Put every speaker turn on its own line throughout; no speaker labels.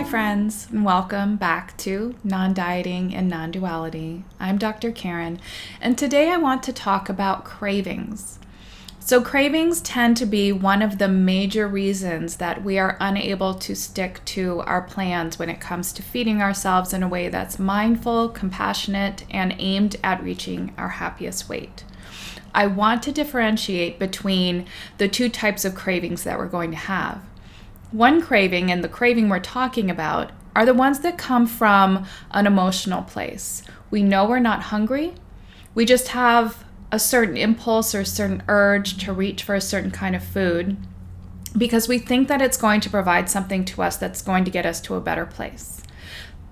friends, and welcome back to Non-Dieting and Non-Duality. I'm Dr. Karen, and today I want to talk about cravings. So cravings tend to be one of the major reasons that we are unable to stick to our plans when it comes to feeding ourselves in a way that's mindful, compassionate, and aimed at reaching our happiest weight. I want to differentiate between the two types of cravings that we're going to have. One craving, and the craving we're talking about, are the ones that come from an emotional place. We know we're not hungry. We just have a certain impulse or a certain urge to reach for a certain kind of food because we think that it's going to provide something to us that's going to get us to a better place.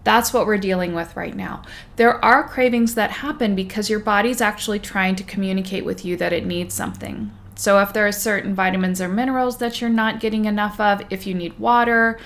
That's what we're dealing with right now. There are cravings that happen because your body's actually trying to communicate with you that it needs something. So if there are certain vitamins or minerals that you're not getting enough of, if you need water,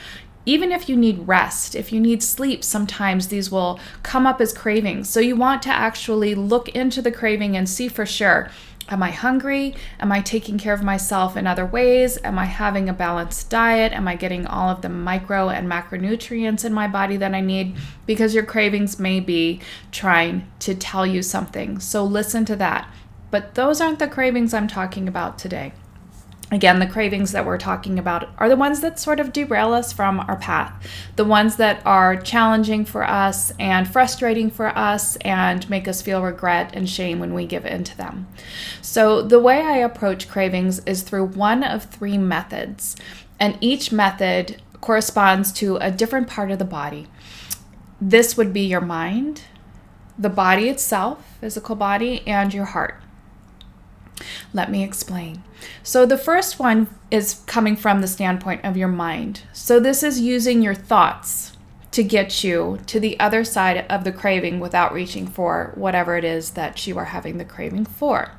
even if you need rest, if you need sleep, sometimes these will come up as cravings. So you want to actually look into the craving and see for sure, am I hungry? Am I taking care of myself in other ways? Am I having a balanced diet? Am I getting all of the micro and macronutrients in my body that I need? Because your cravings may be trying to tell you something. So listen to that. But those aren't the cravings I'm talking about today. Again, the cravings that we're talking about are the ones that sort of derail us from our path, the ones that are challenging for us and frustrating for us and make us feel regret and shame when we give in to them. So the way I approach cravings is through one of three methods, and each method corresponds to a different part of the body. This would be your mind, the body itself, physical body, and your heart. Let me explain. So the first one is coming from the standpoint of your mind. So this is using your thoughts to get you to the other side of the craving without reaching for whatever it is that you are having the craving for.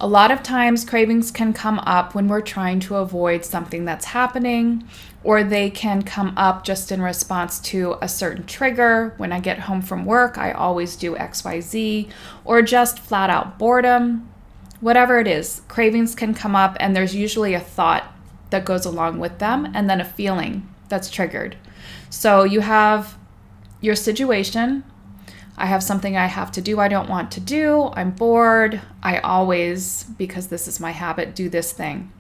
A lot of times cravings can come up when we're trying to avoid something that's happening, or they can come up just in response to a certain trigger. When I get home from work, I always do XYZ, or just flat out boredom. Whatever it is, cravings can come up, and there's usually a thought that goes along with them and then a feeling that's triggered. So you have your situation. I have something I have to do I don't want to do. I'm bored. I always, because this is my habit, do this thing.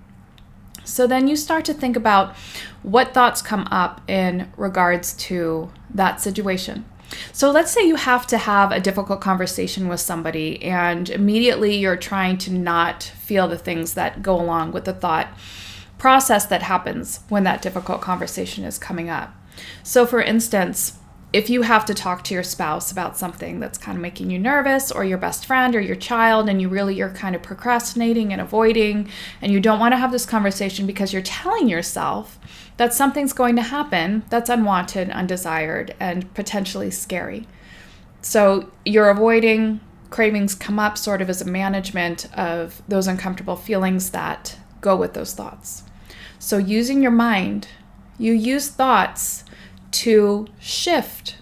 So then you start to think about what thoughts come up in regards to that situation. So let's say you have to have a difficult conversation with somebody, and immediately you're trying to not feel the things that go along with the thought process that happens when that difficult conversation is coming up. So for instance, if you have to talk to your spouse about something that's kind of making you nervous, or your best friend or your child, and you're kind of procrastinating and avoiding, and you don't want to have this conversation because you're telling yourself that something's going to happen that's unwanted, undesired, and potentially scary. So you're avoiding. Cravings come up sort of as a management of those uncomfortable feelings that go with those thoughts. So using your mind, you use thoughts to shift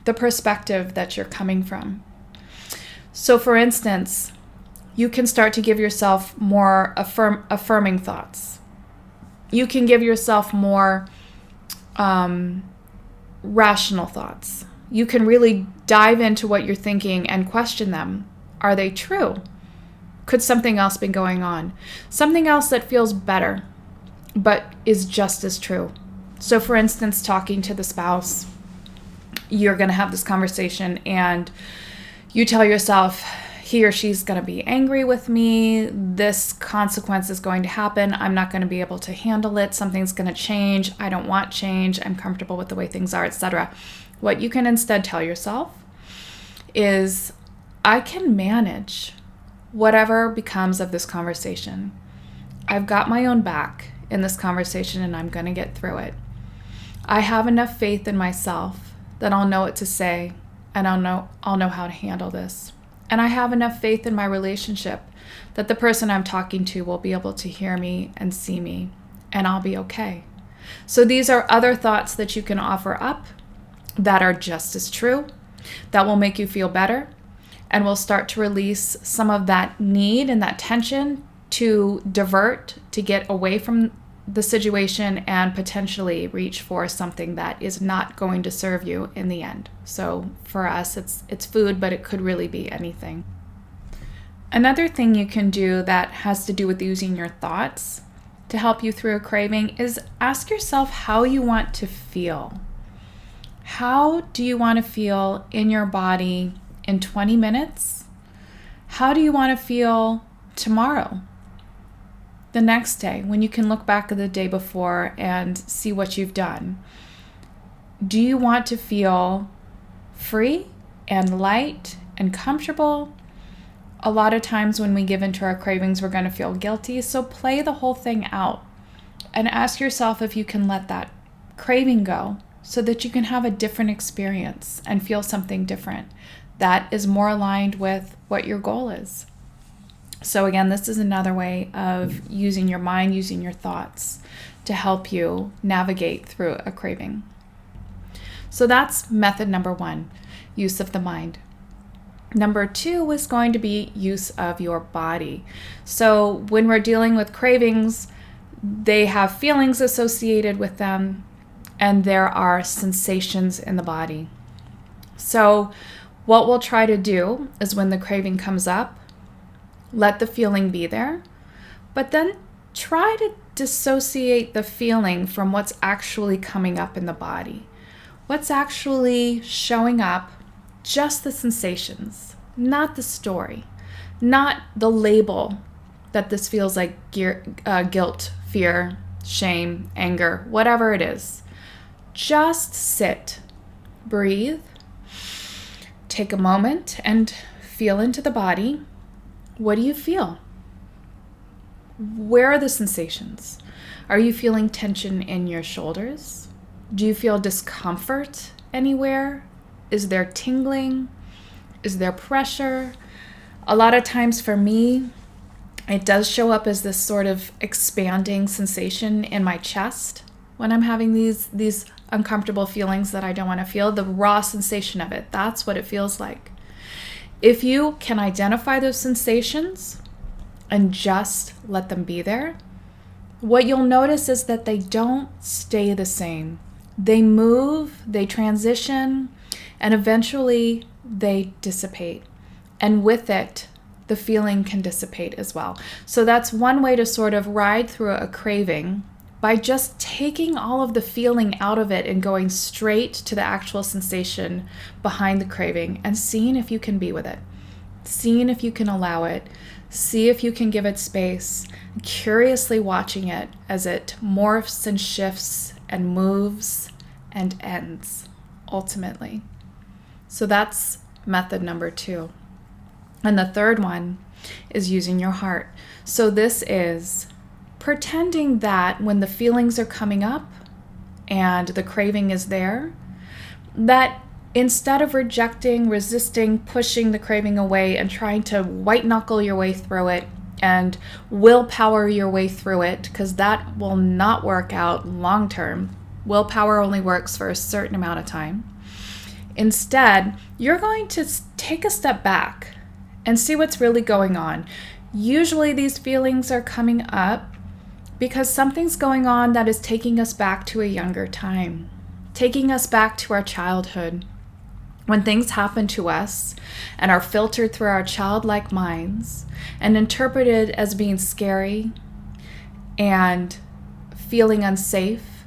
the perspective that you're coming from. So for instance, you can start to give yourself more affirming thoughts. You can give yourself more rational thoughts. You can really dive into what you're thinking and question them. Are they true? Could something else be going on? Something else that feels better, but is just as true. So for instance, talking to the spouse, you're going to have this conversation and you tell yourself, he or she's going to be angry with me. This consequence is going to happen. I'm not going to be able to handle it. Something's going to change. I don't want change. I'm comfortable with the way things are, etc. What you can instead tell yourself is, I can manage whatever becomes of this conversation. I've got my own back in this conversation and I'm going to get through it. I have enough faith in myself that I'll know what to say and I'll know how to handle this. And I have enough faith in my relationship that the person I'm talking to will be able to hear me and see me, and I'll be okay. So these are other thoughts that you can offer up that are just as true, that will make you feel better, and will start to release some of that need and that tension to divert, to get away from the situation and potentially reach for something that is not going to serve you in the end. So for us, it's food, but it could really be anything. Another thing you can do that has to do with using your thoughts to help you through a craving is ask yourself how you want to feel. How do you want to feel in your body in 20 minutes? How do you want to feel tomorrow? The next day, when you can look back at the day before and see what you've done. Do you want to feel free and light and comfortable? A lot of times when we give into our cravings, we're going to feel guilty. So play the whole thing out and ask yourself if you can let that craving go so that you can have a different experience and feel something different that is more aligned with what your goal is. So again, this is another way of using your mind, using your thoughts to help you navigate through a craving. So that's method number 1, use of the mind. Number 2 is going to be use of your body. So when we're dealing with cravings, they have feelings associated with them, and there are sensations in the body. So what we'll try to do is when the craving comes up, let the feeling be there, but then try to dissociate the feeling from what's actually coming up in the body. What's actually showing up, just the sensations, not the story, not the label that this feels like guilt, fear, shame, anger, whatever it is. Just sit, breathe, take a moment and feel into the body. What do you feel? Where are the sensations? Are you feeling tension in your shoulders? Do you feel discomfort anywhere? Is there tingling? Is there pressure? A lot of times for me, it does show up as this sort of expanding sensation in my chest when I'm having these uncomfortable feelings that I don't want to feel. The raw sensation of it, that's what it feels like. If you can identify those sensations and just let them be there, what you'll notice is that they don't stay the same. They move, they transition, and eventually they dissipate. And with it, the feeling can dissipate as well. So that's one way to sort of ride through a craving by just taking all of the feeling out of it and going straight to the actual sensation behind the craving and seeing if you can be with it, seeing if you can allow it, see if you can give it space, curiously watching it as it morphs and shifts and moves and ends ultimately. So that's method number 2. And the third one is using your heart. So this is pretending that when the feelings are coming up and the craving is there, that instead of rejecting, resisting, pushing the craving away and trying to white knuckle your way through it and willpower your way through it, because that will not work out long term. Willpower only works for a certain amount of time. Instead, you're going to take a step back and see what's really going on. Usually these feelings are coming up because something's going on that is taking us back to a younger time, taking us back to our childhood, when things happen to us and are filtered through our childlike minds and interpreted as being scary and feeling unsafe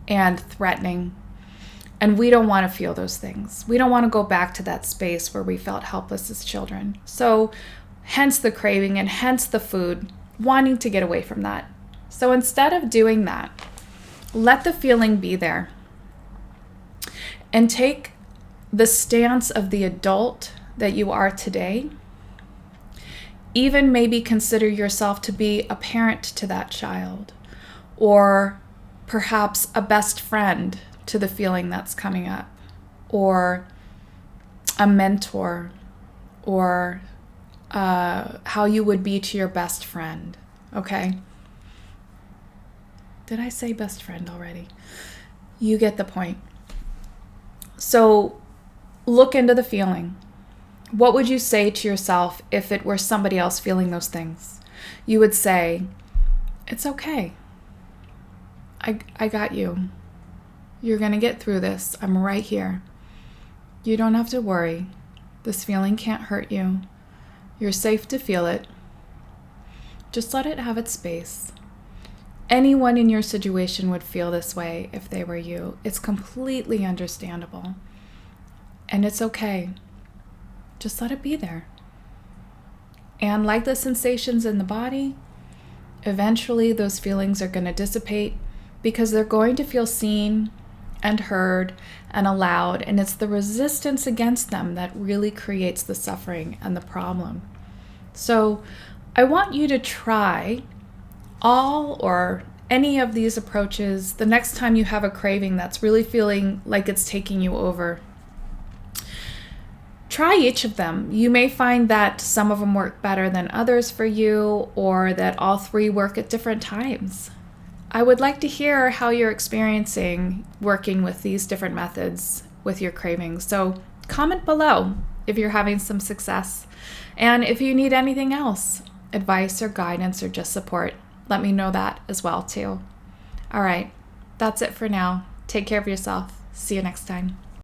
and threatening. And we don't want to feel those things. We don't want to go back to that space where we felt helpless as children. So hence the craving and hence the food, wanting to get away from that. So instead of doing that, let the feeling be there and take the stance of the adult that you are today. Even maybe consider yourself to be a parent to that child, or perhaps a best friend to the feeling that's coming up, or a mentor, or how you would be to your best friend, okay? Did I say best friend already? You get the point. So look into the feeling. What would you say to yourself if it were somebody else feeling those things? You would say, it's okay. I got you. You're going to get through this. I'm right here. You don't have to worry. This feeling can't hurt you. You're safe to feel it. Just let it have its space. Anyone in your situation would feel this way if they were you. It's completely understandable. And it's okay. Just let it be there. And like the sensations in the body, eventually those feelings are going to dissipate because they're going to feel seen and heard and allowed. And it's the resistance against them that really creates the suffering and the problem. So I want you to try all or any of these approaches the next time you have a craving that's really feeling like it's taking you over. Try each of them. You may find that some of them work better than others for you, or that all three work at different times. I would like to hear how you're experiencing working with these different methods with your cravings. So comment below if you're having some success. And if you need anything else, advice or guidance or just support, let me know that as well too. All right, that's it for now. Take care of yourself. See you next time.